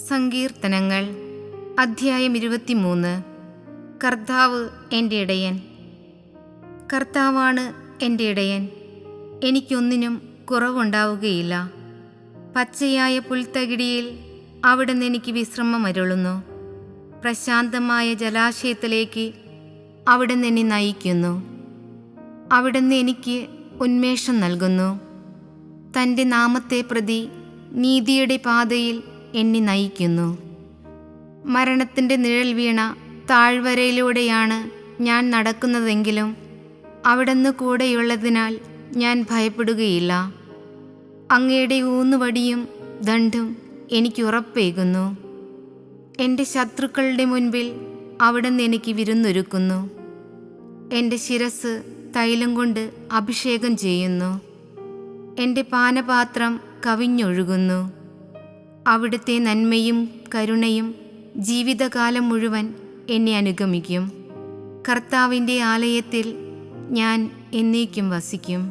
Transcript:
സങ്കീർത്തനങ്ങൾ അധ്യായം 23. കർത്താവ് എൻ്റെ ഇടയൻ. കർത്താവാണ് എൻ്റെ ഇടയൻ, എനിക്കൊന്നിനും കുറവുണ്ടാവുകയില്ല. പച്ചയായ പുൽത്തകിടിയിൽ അവിടുന്ന് എനിക്ക് വിശ്രമം അരുളുന്നു. പ്രശാന്തമായ ജലാശയത്തിലേക്ക് അവിടുന്ന് എന്നെ നയിക്കുന്നു. അവിടുന്ന് എനിക്ക് ഉന്മേഷം നൽകുന്നു. തൻ്റെ നാമത്തെ പ്രതി നീതിയുടെ പാതയിൽ എന്നെ നയിക്കുന്നു. മരണത്തിൻ്റെ നിഴൽ വീണ താഴ്വരയിലൂടെയാണ് ഞാൻ നടക്കുന്നതെങ്കിലും അവിടുന്ന് കൂടെയുള്ളതിനാൽ ഞാൻ ഭയപ്പെടുകയില്ല. അങ്ങയുടെ ഊന്നുവടിയും ദണ്ഡും എനിക്ക് ഉറപ്പേകുന്നു. എൻ്റെ ശത്രുക്കളുടെ മുൻപിൽ അവിടുന്ന് എനിക്ക് വിരുന്നൊരുക്കുന്നു. എൻ്റെ ശിരസ് തൈലം കൊണ്ട് അഭിഷേകം ചെയ്യുന്നു. എൻ്റെ പാനപാത്രം കവിഞ്ഞൊഴുകുന്നു. അവിടുത്തെ നന്മയും കരുണയും ജീവിതകാലം മുഴുവൻ എന്നെ അനുഗമിക്കും. കർത്താവിൻ്റെ ആലയത്തിൽ ഞാൻ എന്നേക്കും വസിക്കും.